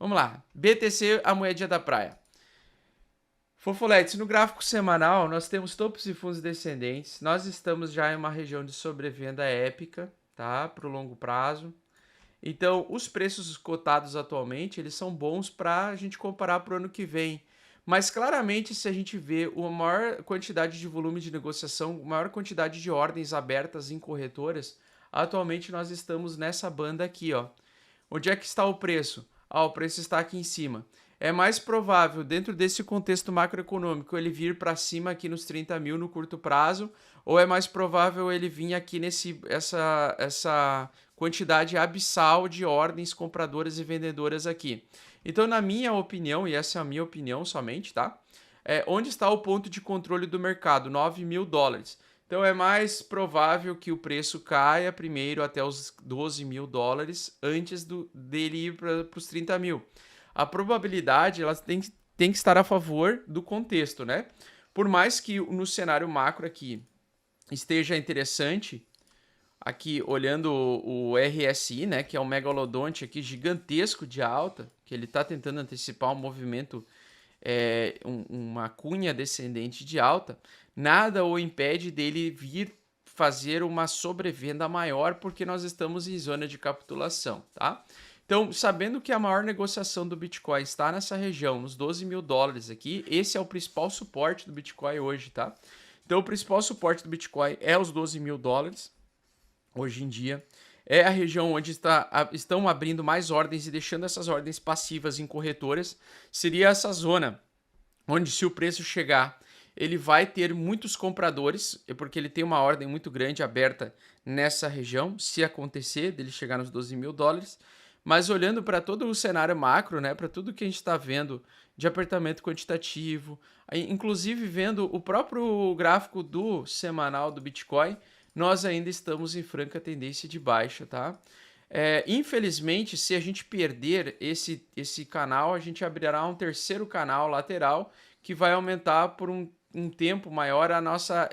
Vamos lá. BTC, a moedinha da praia. Fofoletes, no gráfico semanal, nós temos topos e fundos descendentes. Nós estamos já em uma região de sobrevenda épica, tá? Para o longo prazo. Então, os preços cotados atualmente, eles são bons para a gente comparar para o ano que vem. Mas, claramente, se a gente vê uma maior quantidade de volume de negociação, maior quantidade de ordens abertas em corretoras, atualmente nós estamos nessa banda aqui, ó. Onde é que está o preço? Ah, o preço está aqui em cima. É mais provável, dentro desse contexto macroeconômico, ele vir para cima aqui nos 30 mil no curto prazo, ou é mais provável ele vir aqui essa quantidade abissal de ordens compradoras e vendedoras aqui? Então, na minha opinião, e essa é a minha opinião somente, tá? Onde está o ponto de controle do mercado? 9 mil dólares. Então é mais provável que o preço caia primeiro até os 12 mil dólares antes dele ir para os 30 mil. A probabilidade ela tem que estar a favor do contexto, né? Por mais que no cenário macro aqui esteja interessante, aqui olhando o RSI, né, que é um megalodonte aqui gigantesco de alta, que ele está tentando antecipar um movimento, uma cunha descendente de alta, nada o impede dele vir fazer uma sobrevenda maior, porque nós estamos em zona de capitulação, tá? Então, sabendo que a maior negociação do Bitcoin está nessa região, nos 12 mil dólares aqui, esse é o principal suporte do Bitcoin hoje, tá? Então, o principal suporte do Bitcoin é os 12 mil dólares, hoje em dia. É a região onde estão abrindo mais ordens e deixando essas ordens passivas em corretoras. Seria essa zona onde, se o preço chegar, ele vai ter muitos compradores, porque ele tem uma ordem muito grande aberta nessa região, se acontecer dele chegar nos 12 mil dólares. Mas olhando para todo o cenário macro, né, para tudo que a gente está vendo de apertamento quantitativo, inclusive vendo o próprio gráfico do semanal do Bitcoin, nós ainda estamos em franca tendência de baixa, tá? Infelizmente, se a gente perder esse canal, a gente abrirá um terceiro canal lateral que vai aumentar por um tempo maior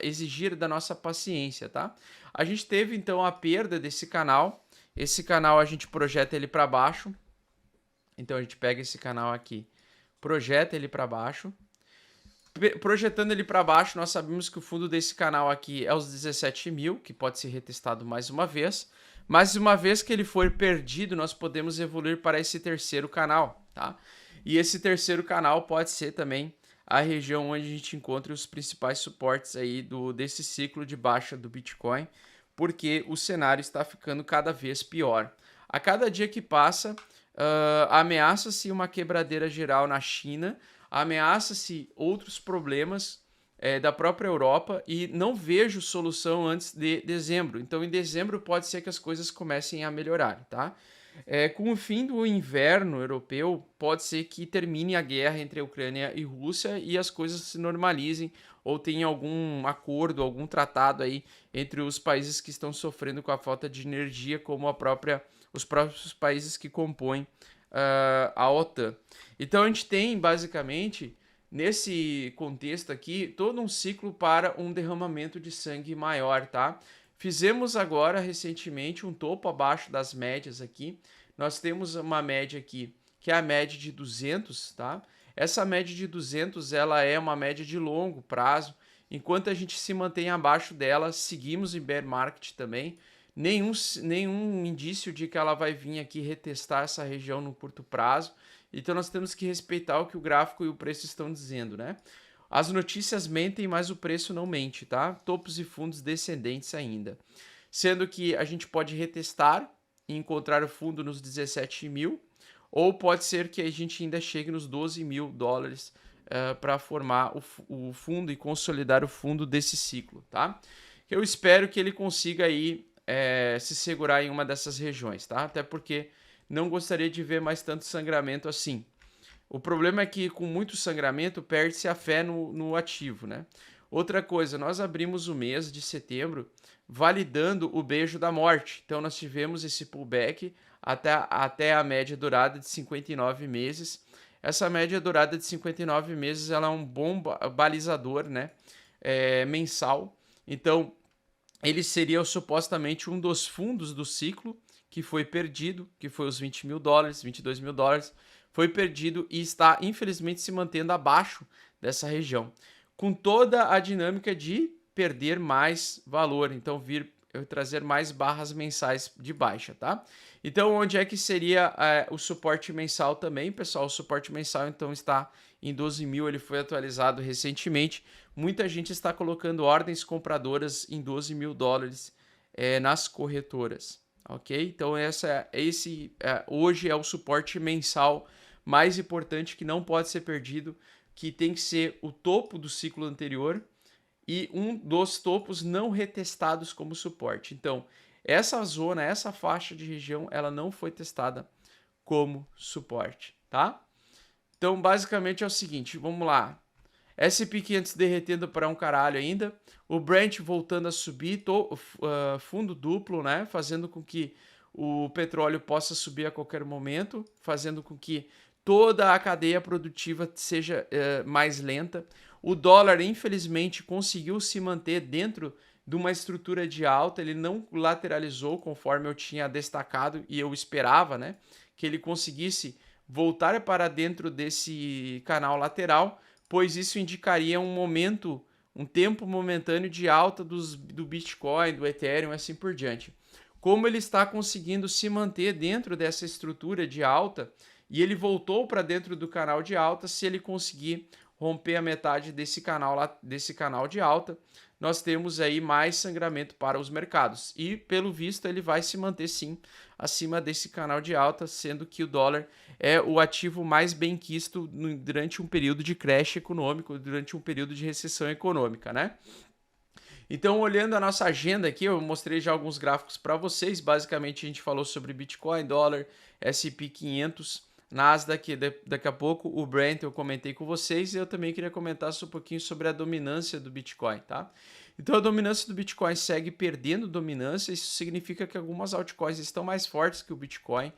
exigir da nossa paciência, tá? A gente teve então a perda desse canal. Esse canal a gente projeta ele para baixo. Então a gente pega esse canal aqui, projeta ele para baixo. Projetando ele para baixo, nós sabemos que o fundo desse canal aqui é os 17 mil, que pode ser retestado mais uma vez. Mas uma vez que ele for perdido, nós podemos evoluir para esse terceiro canal, tá? E esse terceiro canal pode ser também a região onde a gente encontra os principais suportes aí desse ciclo de baixa do Bitcoin, porque o cenário está ficando cada vez pior. A cada dia que passa, ameaça-se uma quebradeira geral na China, ameaça-se outros problemas da própria Europa e não vejo solução antes de dezembro. Então, em dezembro pode ser que as coisas comecem a melhorar, tá? Com o fim do inverno europeu, pode ser que termine a guerra entre a Ucrânia e Rússia e as coisas se normalizem ou tenha algum acordo, algum tratado aí entre os países que estão sofrendo com a falta de energia, como os próprios países que compõem a OTAN. Então a gente tem basicamente nesse contexto aqui todo um ciclo para um derramamento de sangue maior, tá? Fizemos agora recentemente um topo abaixo das médias aqui. Nós temos uma média aqui que é a média de 200, tá? Essa média de 200 ela é uma média de longo prazo. Enquanto a gente se mantém abaixo dela, seguimos em bear market também. Nenhum indício de que ela vai vir aqui retestar essa região no curto prazo. Então nós temos que respeitar o que o gráfico e o preço estão dizendo, né? As notícias mentem, mas o preço não mente, tá? Topos e fundos descendentes ainda. Sendo que a gente pode retestar e encontrar o fundo nos 17 mil, ou pode ser que a gente ainda chegue nos 12 mil dólares para formar o fundo e consolidar o fundo desse ciclo, tá? Eu espero que ele consiga aí se segurar em uma dessas regiões, tá? Até porque não gostaria de ver mais tanto sangramento assim. O problema é que com muito sangramento perde-se a fé no ativo, né? Outra coisa, nós abrimos o mês de setembro validando o beijo da morte. Então nós tivemos esse pullback até a média durada de 59 meses. Essa média durada de 59 meses ela é um bom balizador, né? Mensal. Então ele seria supostamente um dos fundos do ciclo que foi perdido, que foi os 20 mil dólares, 22 mil dólares. foi perdido e está, infelizmente, se mantendo abaixo dessa região, com toda a dinâmica de perder mais valor, então trazer mais barras mensais de baixa, tá? Então, onde é que seria o suporte mensal também, pessoal? O suporte mensal, então, está em 12 mil, ele foi atualizado recentemente. Muita gente está colocando ordens compradoras em 12 mil dólares nas corretoras, ok? Então, hoje é o suporte mensal mais importante que não pode ser perdido, que tem que ser o topo do ciclo anterior e um dos topos não retestados como suporte. Então, essa zona, essa faixa de região, ela não foi testada como suporte, tá? Então, basicamente é o seguinte, vamos lá. SP500 derretendo para um caralho ainda, o Brent voltando a subir, fundo duplo, né? Fazendo com que o petróleo possa subir a qualquer momento, fazendo com que toda a cadeia produtiva seja mais lenta. O dólar, infelizmente, conseguiu se manter dentro de uma estrutura de alta, ele não lateralizou conforme eu tinha destacado e eu esperava, né? Que ele conseguisse voltar para dentro desse canal lateral, pois isso indicaria um tempo momentâneo de alta do Bitcoin, do Ethereum e assim por diante. Como ele está conseguindo se manter dentro dessa estrutura de alta e ele voltou para dentro do canal de alta, se ele conseguir romper a metade desse canal de alta, nós temos aí mais sangramento para os mercados. E, pelo visto, ele vai se manter sim acima desse canal de alta, sendo que o dólar é o ativo mais bem quisto durante um período de crash econômico, durante um período de recessão econômica, né? Então, olhando a nossa agenda aqui, eu mostrei já alguns gráficos para vocês. Basicamente, a gente falou sobre Bitcoin, dólar, S&P 500, Nasdaq, daqui a pouco o Brent eu comentei com vocês e eu também queria comentar um pouquinho sobre a dominância do Bitcoin, tá? Então a dominância do Bitcoin segue perdendo dominância, isso significa que algumas altcoins estão mais fortes que o Bitcoin.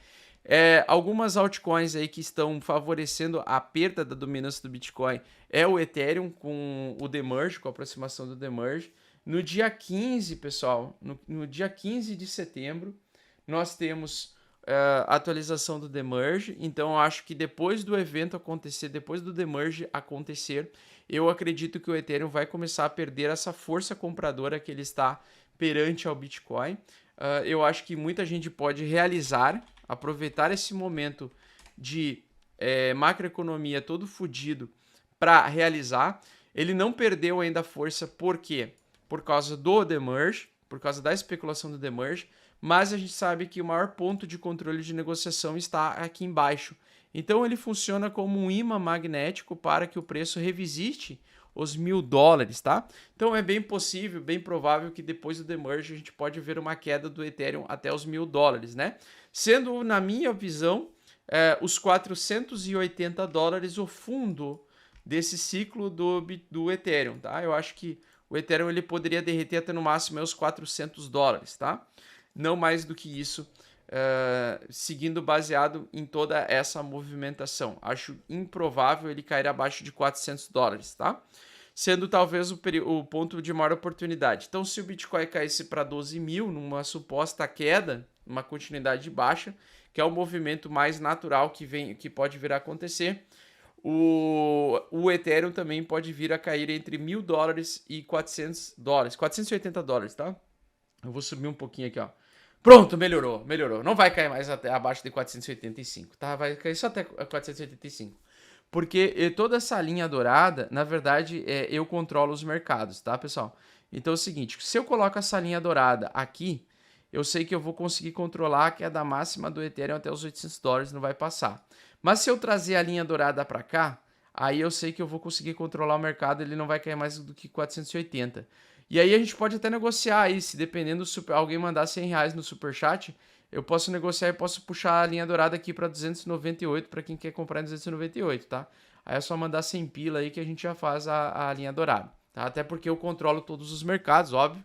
Algumas altcoins aí que estão favorecendo a perda da dominância do Bitcoin é o Ethereum com o Demerge, com a aproximação do Demerge. No dia 15, pessoal, no dia 15 de setembro, nós temos a atualização do Demerge. Então, eu acho que depois do evento acontecer, depois do Demerge acontecer, eu acredito que o Ethereum vai começar a perder essa força compradora que ele está perante ao Bitcoin. Eu acho que muita gente pode aproveitar esse momento de macroeconomia todo fodido para realizar. Ele não perdeu ainda força, por quê? Por causa do Demerge, por causa da especulação do Demerge, mas a gente sabe que o maior ponto de controle de negociação está aqui embaixo. Então ele funciona como um imã magnético para que o preço revisite os $1.000, tá? Então é bem possível, bem provável que depois do Demerge a gente pode ver uma queda do Ethereum até os $1.000, né? Sendo, na minha visão, os $480 o fundo desse ciclo do Ethereum, tá? Eu acho que o Ethereum ele poderia derreter até no máximo os $400, tá? Não mais do que isso, seguindo baseado em toda essa movimentação. Acho improvável ele cair abaixo de $400, tá? Sendo talvez o ponto de maior oportunidade. Então, se o Bitcoin caísse para 12 mil, numa suposta queda, uma continuidade de baixa, que é o movimento mais natural que pode vir a acontecer, o Ethereum também pode vir a cair entre $1.000 e $400, $480, tá? Eu vou subir um pouquinho aqui, ó. Pronto, melhorou. Não vai cair mais até abaixo de 485, tá? Vai cair só até 485. Porque toda essa linha dourada, na verdade, eu controlo os mercados, tá, pessoal? Então é o seguinte, se eu coloco essa linha dourada aqui, eu sei que eu vou conseguir controlar a queda máxima do Ethereum até os $800, não vai passar. Mas se eu trazer a linha dourada para cá, aí eu sei que eu vou conseguir controlar o mercado, ele não vai cair mais do que 480. E aí a gente pode até negociar aí, se dependendo alguém mandar R$100 no superchat, eu posso negociar e posso puxar a linha dourada aqui para 298 para quem quer comprar em 298, tá? Aí é só mandar 100 pila aí que a gente já faz a linha dourada, tá? Até porque eu controlo todos os mercados, óbvio.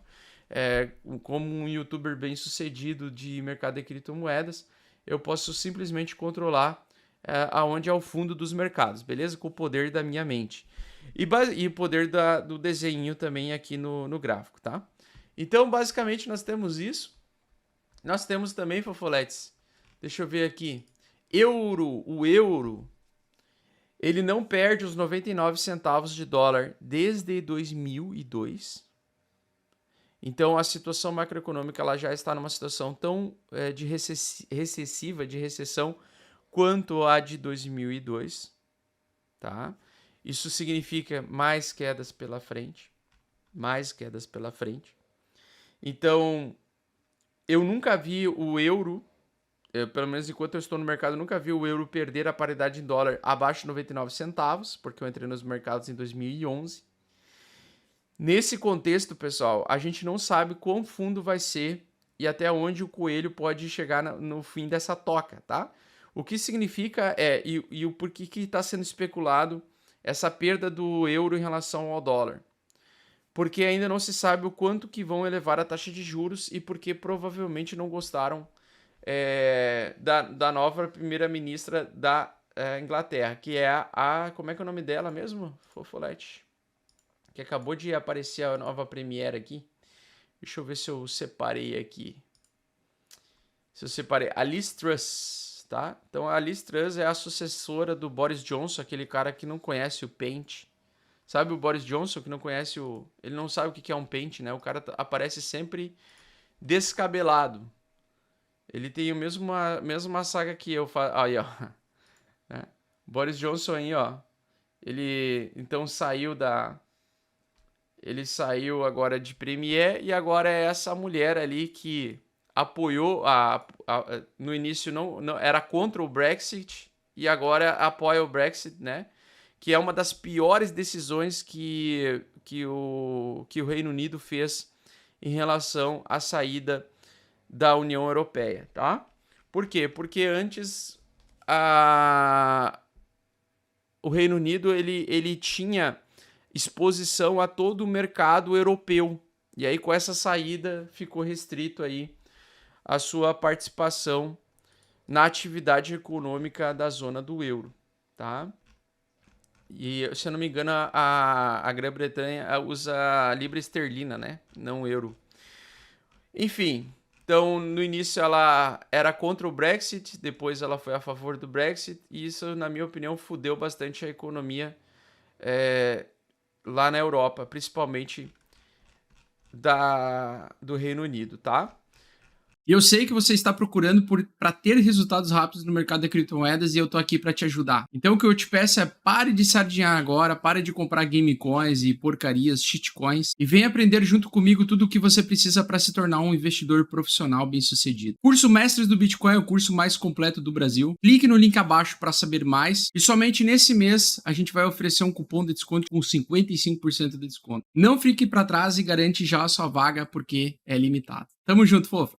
Como um youtuber bem sucedido de mercado de criptomoedas, eu posso simplesmente controlar aonde é o fundo dos mercados, beleza? Com o poder da minha mente. E o poder do desenho também aqui no gráfico, tá? Então, basicamente, nós temos isso. Nós temos também, fofoletes, deixa eu ver aqui, o euro, ele não perde os 99 centavos de dólar desde 2002. Então, a situação macroeconômica ela já está numa situação tão de recessiva, de recessão, quanto a de 2002, tá? Isso significa mais quedas pela frente, mais quedas pela frente. Então, eu nunca vi o euro, pelo menos enquanto eu estou no mercado, eu nunca vi o euro perder a paridade em dólar abaixo de 99 centavos, porque eu entrei nos mercados em 2011. Nesse contexto, pessoal, a gente não sabe quão fundo vai ser e até onde o coelho pode chegar no fim dessa toca, tá? O que significa e o porquê que está sendo especulado essa perda do euro em relação ao dólar. Porque ainda não se sabe o quanto que vão elevar a taxa de juros e porque provavelmente não gostaram da nova primeira-ministra da Inglaterra, que é como é que é o nome dela mesmo? Fofolete. Que acabou de aparecer a nova Premiere aqui. Deixa eu ver se eu separei aqui. Se eu separei. A Liz Truss, tá? Então a Liz Truss é a sucessora do Boris Johnson, aquele cara que não conhece o Paint. Sabe o Boris Johnson que não conhece o... Ele não sabe o que é um Paint, né? O cara aparece sempre descabelado. Ele tem a mesma saga que eu. Aí, ó. Boris Johnson aí, ó. Ele então saiu da... Ele saiu agora de Premier e agora é essa mulher ali que apoiou no início não era contra o Brexit e agora apoia o Brexit, né? Que é uma das piores decisões que o Reino Unido fez em relação à saída da União Europeia, tá? Por quê? Porque antes o Reino Unido ele tinha exposição a todo o mercado europeu. E aí, com essa saída, ficou restrito aí a sua participação na atividade econômica da zona do euro, tá? E, se eu não me engano, a Grã-Bretanha usa a libra esterlina, né? Não euro. Enfim, então, no início ela era contra o Brexit, depois ela foi a favor do Brexit, e isso, na minha opinião, fudeu bastante a economia lá na Europa, principalmente do Reino Unido, tá? E eu sei que você está procurando para ter resultados rápidos no mercado de criptomoedas e eu tô aqui para te ajudar. Então o que eu te peço é pare de sardinhar agora, pare de comprar game coins e porcarias, shitcoins e venha aprender junto comigo tudo o que você precisa para se tornar um investidor profissional bem-sucedido. Curso Mestres do Bitcoin é o curso mais completo do Brasil. Clique no link abaixo para saber mais e somente nesse mês a gente vai oferecer um cupom de desconto com 55% de desconto. Não fique para trás e garante já a sua vaga porque é limitado. Tamo junto, fofo!